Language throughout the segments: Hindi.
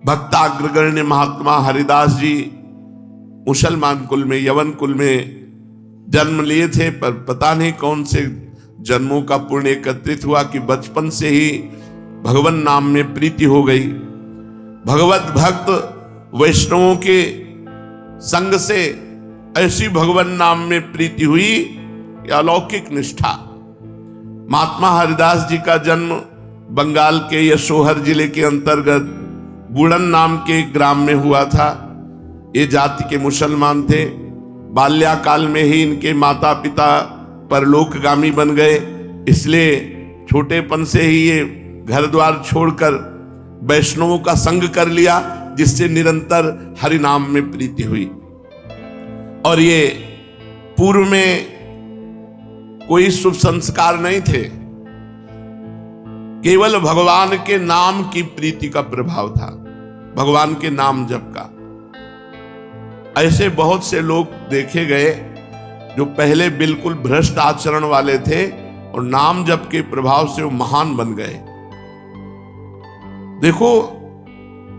भक्ताग्रगण्य महात्मा हरिदास जी मुसलमान कुल में, यवन कुल में जन्म लिए थे, पर पता नहीं कौन से जन्मों का पुण्य एकत्रित हुआ कि बचपन से ही भगवान नाम में प्रीति हो गई। भगवत भक्त वैष्णवों के संग से ऐसी भगवान नाम में प्रीति हुई कि अलौकिक निष्ठा। महात्मा हरिदास जी का जन्म बंगाल के यशोहर जिले के अंतर्गत बुड़न नाम के एक ग्राम में हुआ था। ये जाति के मुसलमान थे। बाल्याकाल में ही इनके माता पिता परलोकगामी बन गए, इसलिए छोटेपन से ही ये घर द्वार छोड़कर वैष्णवों का संग कर लिया, जिससे निरंतर हरि नाम में प्रीति हुई। और ये पूर्व में कोई शुभ संस्कार नहीं थे, केवल भगवान के नाम की प्रीति का प्रभाव था, भगवान के नाम जप का। ऐसे बहुत से लोग देखे गए जो पहले बिल्कुल भ्रष्ट आचरण वाले थे और नाम जप के प्रभाव से वो महान बन गए। देखो,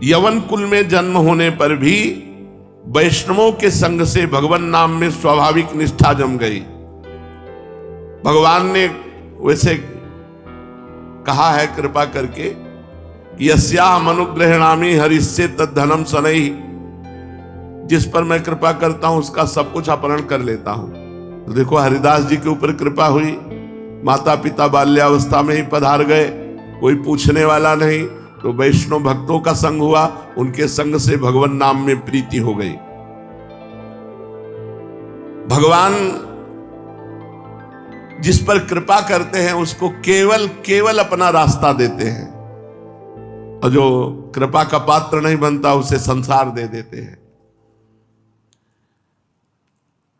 यवन कुल में जन्म होने पर भी वैष्णवों के संग से भगवान नाम में स्वाभाविक निष्ठा जम गई। भगवान ने वैसे कहा है कृपा करके कि यस्याहम् अनुग्रहामि हरिस्य तद्धनम शनैः, जिस पर मैं कृपा करता हूं उसका सब कुछ अपहरण कर लेता हूं। तो देखो, हरिदास जी के ऊपर कृपा हुई, माता पिता बाल्यावस्था में ही पधार गए, कोई पूछने वाला नहीं, तो वैष्णव भक्तों का संग हुआ, उनके संग से भगवान नाम में प्रीति हो गई। भगवान जिस पर कृपा करते हैं उसको केवल अपना रास्ता देते हैं, और जो कृपा का पात्र नहीं बनता उसे संसार दे देते हैं।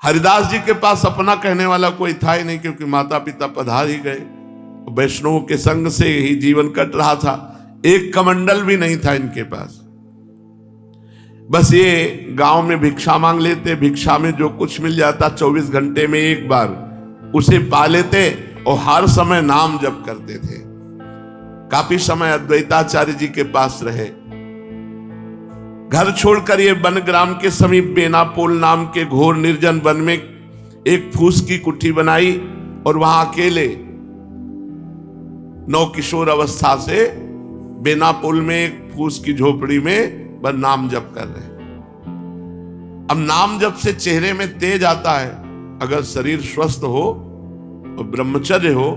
हरिदास जी के पास अपना कहने वाला कोई था ही नहीं, क्योंकि माता पिता पधार ही गए, वैष्णवों के संग से ही जीवन कट रहा था। एक कमंडल भी नहीं था इनके पास, बस ये गांव में भिक्षा मांग लेते, भिक्षा में जो कुछ मिल जाता 24 घंटे में एक बार उसे पा लेते और हर समय नाम जप करते थे। काफी समय अद्वैताचार्य जी के पास रहे। घर छोड़कर ये वन ग्राम के समीप बेनापोल नाम के घोर निर्जन वन में एक फूस की कुट्ठी बनाई और वहां अकेले नौ किशोर अवस्था से बेनापोल में एक फूस की झोपड़ी में बस नाम जप कर रहे। अब नाम जप से चेहरे में तेज आता है। अगर शरीर स्वस्थ हो और ब्रह्मचर्य हो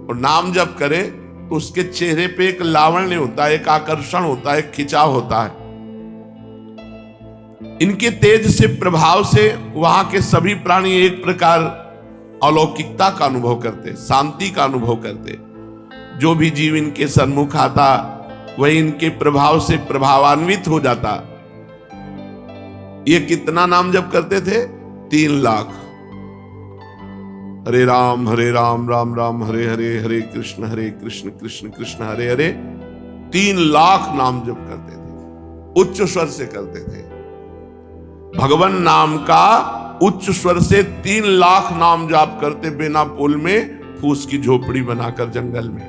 और नाम जप करे तो उसके चेहरे पे एक लावण्य होता है, एक आकर्षण होता है, एक खिंचाव होता है। इनके तेज से प्रभाव से वहां के सभी प्राणी एक प्रकार अलौकिकता का अनुभव करते, शांति का अनुभव करते। जो भी जीव इनके सन्मुख आता वही इनके प्रभाव से प्रभावान्वित हो जाता। ये कितना नाम जप करते थे? 3 लाख। हरे राम राम राम हरे हरे, हरे कृष्ण कृष्ण कृष्ण हरे हरे। 3 लाख नाम जप करते थे, उच्च स्वर से करते थे। भगवान नाम का उच्च स्वर से 3 लाख नाम जाप करते बेनापोल में फूस की झोपड़ी बनाकर जंगल में।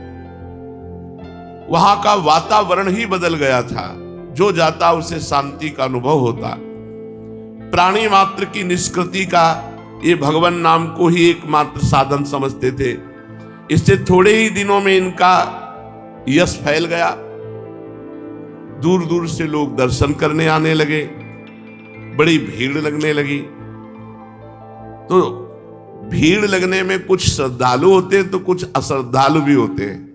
वहां का वातावरण ही बदल गया था। जो जाता उसे शांति का अनुभव होता। प्राणी मात्र की निष्कृति का ये भगवान नाम को ही एकमात्र साधन समझते थे। इससे थोड़े ही दिनों में इनका यश फैल गया। दूर दूर से लोग दर्शन करने आने लगे, बड़ी भीड़ लगने लगी। तो भीड़ लगने में कुछ श्रद्धालु होते हैं तो कुछ अश्रद्धालु भी होते हैं।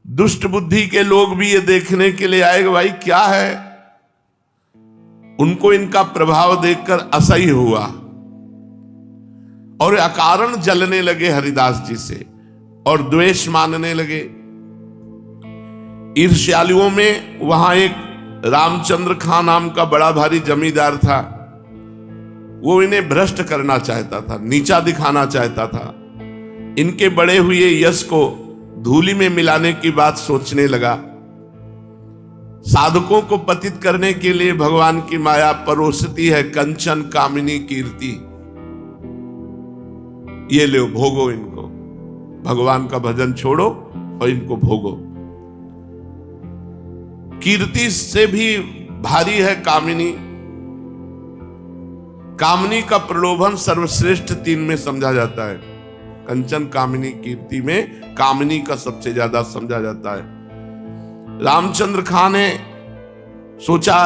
दुष्ट बुद्धि के लोग भी ये देखने के लिए आए कि भाई क्या है। उनको इनका प्रभाव देखकर असह्य हुआ और अकारण जलने लगे हरिदास जी से और द्वेष मानने लगे। ईर्ष्यालुओं में वहां एक रामचंद्र खां नाम का बड़ा भारी जमींदार था। वो इन्हें भ्रष्ट करना चाहता था, नीचा दिखाना चाहता था। इनके बड़े हुए यश को धूलि में मिलाने की बात सोचने लगा। साधकों को पतित करने के लिए भगवान की माया परोसती है कंचन कामिनी कीर्ति। ये लो, भोगो इनको। भगवान का भजन छोड़ो और इनको भोगो। कीर्ति से भी भारी है कामिनी। कामिनी का प्रलोभन सर्वश्रेष्ठ 3 में समझा जाता है। कंचन, कामिनी, कीर्ति में कामिनी का सबसे ज्यादा समझा जाता है। रामचंद्र खां ने सोचा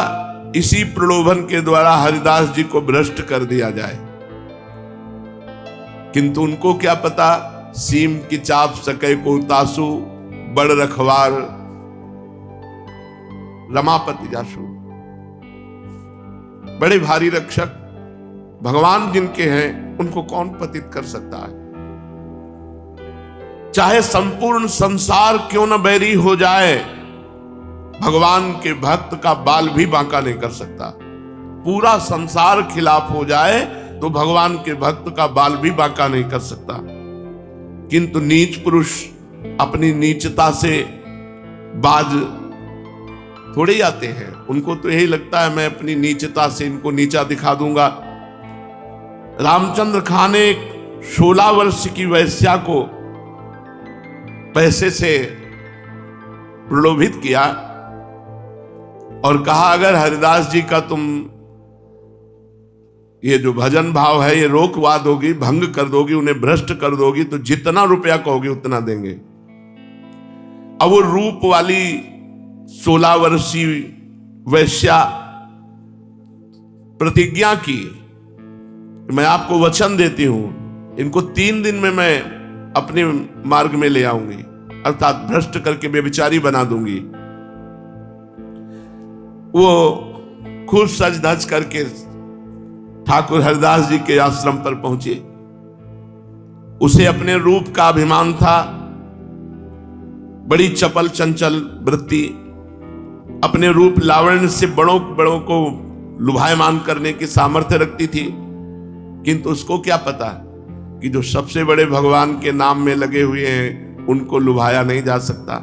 इसी प्रलोभन के द्वारा हरिदास जी को भ्रष्ट कर दिया जाए, किंतु उनको क्या पता, सीम की चाप सके को तासु, बड़ रखवार रमापति जासु। बड़े भारी रक्षक भगवान जिनके हैं उनको कौन पतित कर सकता है। चाहे संपूर्ण संसार क्यों न बैरी हो जाए, भगवान के भक्त का बाल भी बांका नहीं कर सकता। पूरा संसार खिलाफ हो जाए तो भगवान के भक्त का बाल भी बांका नहीं कर सकता। किंतु नीच पुरुष अपनी नीचता से बाज थोड़े ही आते हैं। उनको तो यही लगता है मैं अपनी नीचता से इनको नीचा दिखा दूंगा। रामचंद्र खां ने 16 वर्ष की वैश्या को पैसे से प्रलोभित किया और कहा अगर हरिदास जी का तुम ये जो भजन भाव है ये रोकवा दोगी, भंग कर दोगी, उन्हें भ्रष्ट कर दोगी तो जितना रुपया कहोगे उतना देंगे। अब वो रूप वाली 16 वर्षीय वैश्या प्रतिज्ञा की, मैं आपको वचन देती हूं इनको 3 दिन में मैं अपने मार्ग में ले आऊंगी, अर्थात भ्रष्ट करके बेविचारी बना दूंगी। वो खूब सज धज करके ठाकुर हरिदास जी के आश्रम पर पहुंचे। उसे अपने रूप का अभिमान था, बड़ी चपल चंचल वृत्ति, अपने रूप लावण्य से बड़ों बड़ों को लुभायमान करने की सामर्थ्य रखती थी। किंतु उसको क्या पता कि जो सबसे बड़े भगवान के नाम में लगे हुए हैं उनको लुभाया नहीं जा सकता।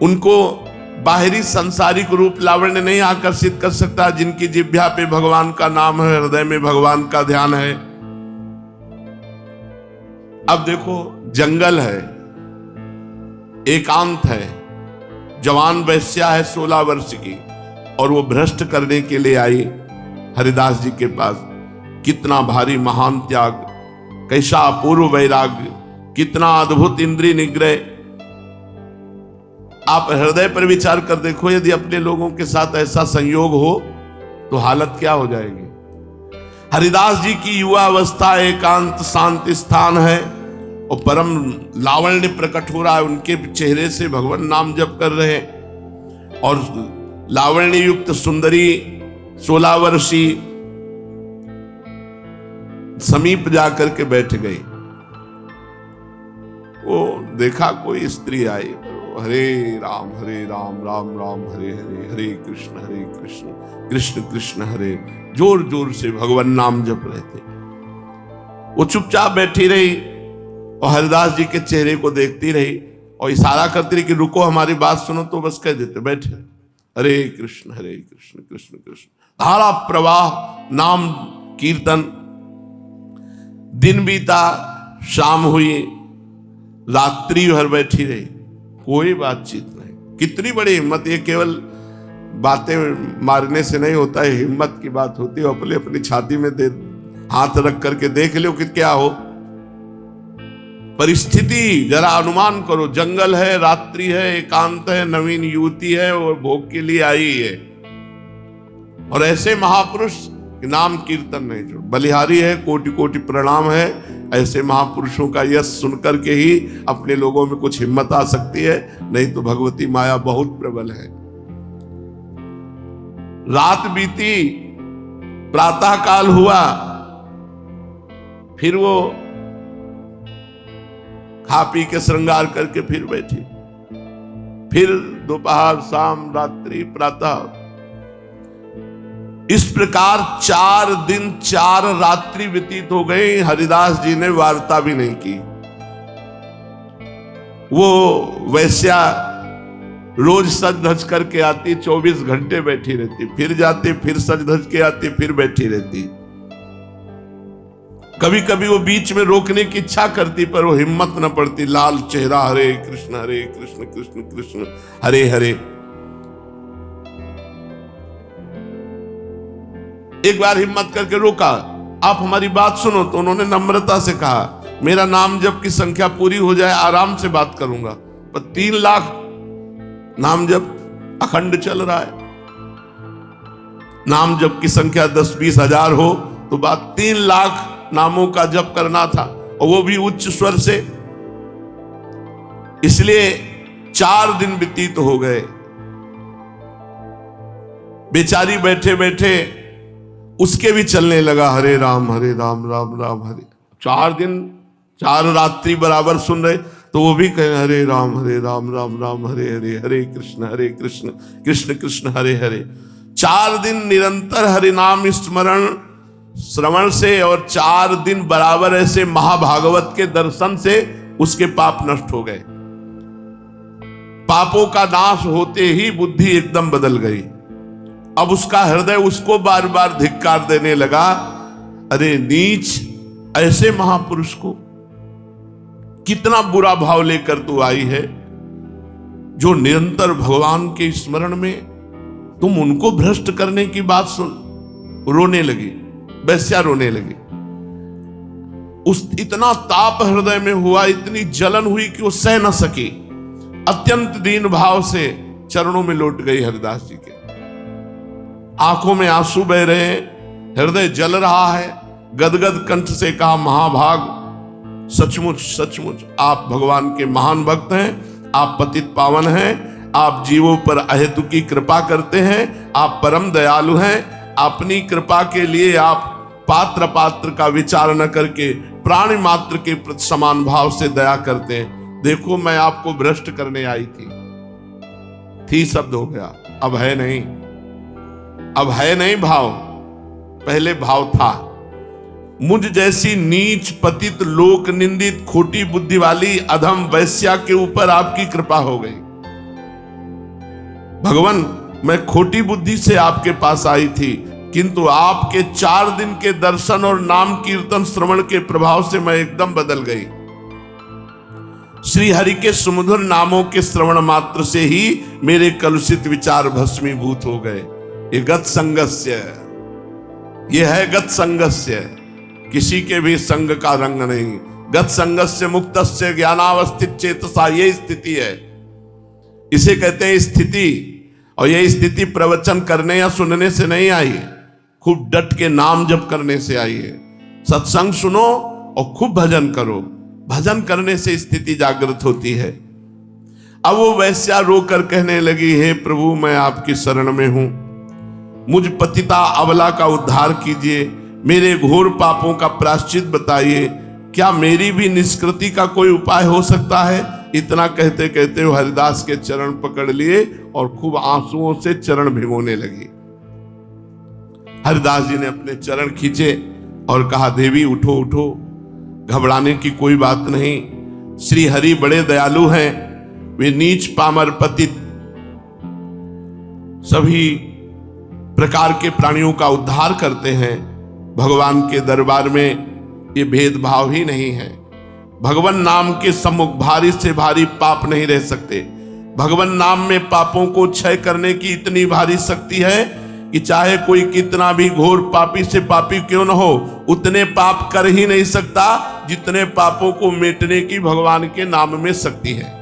उनको बाहरी सांसारिक रूप लावण्य नहीं आकर्षित कर सकता। जिनकी जिह्वा पे भगवान का नाम है, हृदय में भगवान का ध्यान है। अब देखो जंगल है, एकांत है, जवान वैश्या है 16 वर्ष की और वो भ्रष्ट करने के लिए आई हरिदास जी के पास। कितना भारी महान त्याग, कैसा अपूर्व वैराग्य, कितना अद्भुत इंद्रिय निग्रह। आप हृदय पर विचार कर देखो, यदि अपने लोगों के साथ ऐसा संयोग हो तो हालत क्या हो जाएगी। हरिदास जी की युवा अवस्था एकांत शांत स्थान है और परम लावण्य प्रकट हो रहा है। उनके चेहरे से भगवान नाम जप कर रहे हैं और लावण्य युक्त सुंदरी 16 वर्षीय समीप जाकर के बैठ गई। वो देखा कोई स्त्री आई, हरे राम राम राम हरे हरे, हरे कृष्ण कृष्ण कृष्ण हरे, जोर जोर से भगवान नाम जप रहे थे। वो चुपचाप बैठी रही और हरिदास जी के चेहरे को देखती रही और इशारा करती रही कि रुको हमारी बात सुनो, तो बस कह देते बैठे, हरे कृष्ण कृष्ण कृष्ण। धारा प्रवाह नाम कीर्तन। दिन बीता, शाम हुई, रात्रि भर बैठी रही, कोई बातचीत नहीं। कितनी बड़ी हिम्मत, ये केवल बातें मारने से नहीं होता है, हिम्मत की बात होती है। अपने अपनी छाती में हाथ रख करके देख लो कि क्या हो परिस्थिति, जरा अनुमान करो। जंगल है, रात्रि है, एकांत है, नवीन युवती है और भोग के लिए आई है और ऐसे महापुरुष नाम कीर्तन नहीं छोड़, बलिहारी है, कोटि कोटि प्रणाम है। ऐसे महापुरुषों का यश सुनकर के ही अपने लोगों में कुछ हिम्मत आ सकती है, नहीं तो भगवती माया बहुत प्रबल है। रात बीती, प्रातः काल हुआ, फिर वो खा पी के श्रृंगार करके फिर बैठी। फिर दोपहर, शाम, रात्रि, प्रातः, इस प्रकार 4 दिन 4 रात्रि व्यतीत हो गई। हरिदास जी ने वार्ता भी नहीं की। वो वैश्या रोज सज धज करके आती, 24 घंटे बैठी रहती, फिर जाती, फिर सज धज के आती, फिर बैठी रहती। कभी कभी वो बीच में रोकने की इच्छा करती पर वो हिम्मत न पड़ती। लाल चेहरा, हरे कृष्ण कृष्ण कृष्ण हरे हरे। एक बार हिम्मत करके रोका, आप हमारी बात सुनो। तो उन्होंने नम्रता से कहा, मेरा नाम जप की संख्या पूरी हो जाए आराम से बात करूंगा, पर 3 लाख नाम जप अखंड चल रहा है। नाम जप की संख्या 10-20 हजार हो तो बात 3 लाख नामों का जप करना था, और वो भी उच्च स्वर से। इसलिए 4 दिन व्यतीत हो गए। बेचारी बैठे बैठे उसके भी चलने लगा, हरे राम राम राम हरे। 4 दिन 4 रात्रि बराबर सुन रहे, तो वो भी कहे हरे राम राम राम हरे हरे, हरे कृष्ण कृष्ण कृष्ण हरे हरे। 4 दिन निरंतर हरि नाम स्मरण श्रवण से, और 4 दिन बराबर ऐसे महाभागवत के दर्शन से उसके पाप नष्ट हो गए। पापों का नाश होते ही बुद्धि एकदम बदल गई। अब उसका हृदय उसको बार बार धिक्कार देने लगा, अरे नीच, ऐसे महापुरुष को कितना बुरा भाव लेकर तू आई है, जो निरंतर भगवान के स्मरण में तुम उनको भ्रष्ट करने की बात सुन। रोने लगी, वैश्या रोने लगी। उस इतना ताप हृदय में हुआ, इतनी जलन हुई कि वो सह न सकी। अत्यंत दीन भाव से चरणों में लौट गई हरिदास जी के। आंखों में आंसू बह रहे हैं, हृदय जल रहा है। गदगद कंठ से कहा, महाभाग, सचमुच सचमुच आप भगवान के महान भक्त हैं, आप पतित पावन हैं, आप जीवों पर अहेतु की कृपा करते हैं, आप परम दयालु हैं। अपनी कृपा के लिए आप पात्र का विचार न करके प्राणी मात्र के प्रति समान भाव से दया करते हैं। देखो, मैं आपको भ्रष्ट करने आई थी शब्द हो गया, अब है नहीं, अब है नहीं भाव, पहले भाव था। मुझ जैसी नीच पतित लोक निंदित खोटी बुद्धि वाली अधम वैश्या के ऊपर आपकी कृपा हो गई। भगवान, मैं खोटी बुद्धि से आपके पास आई थी, किंतु आपके 4 दिन के दर्शन और नाम कीर्तन श्रवण के प्रभाव से मैं एकदम बदल गई। श्री हरि के सुमधुर नामों के श्रवण मात्र से ही मेरे कलुषित विचार भस्मीभूत हो गए। ये गत संगस्य, ये है गत संगस्य, किसी के भी संग का रंग नहीं। गत संगस्य मुक्तस्य ज्ञानावस्थित चेतसा, ये स्थिति है, इसे कहते हैं स्थिति। और ये स्थिति प्रवचन करने या सुनने से नहीं आई, खूब डट के नाम जप करने से आई है। सत्संग सुनो और खूब भजन करो, भजन करने से स्थिति जागृत होती है। अब वो वैश्या रोकर कहने लगी, हे प्रभु, मैं आपकी शरण में हूं, मुझ पतिता अबला का उद्धार कीजिए, मेरे घोर पापों का प्रायश्चित बताइए, क्या मेरी भी निष्कृति का कोई उपाय हो सकता है। इतना कहते कहते वो हरिदास के चरण पकड़ लिए और खूब आंसुओं से चरण भिगोने लगी। हरिदास जी ने अपने चरण खींचे और कहा, देवी उठो उठो, घबराने की कोई बात नहीं। श्री हरि बड़े दयालु हैं, वे नीच पामर पतित सभी प्रकार के प्राणियों का उद्धार करते हैं। भगवान के दरबार में ये भेदभाव ही नहीं है। भगवान नाम के सम्मुख भारी से भारी पाप नहीं रह सकते। भगवान नाम में पापों को क्षय करने की इतनी भारी शक्ति है कि चाहे कोई कितना भी घोर पापी से पापी क्यों न हो, उतने पाप कर ही नहीं सकता जितने पापों को मिटने की भगवान के नाम में शक्ति है।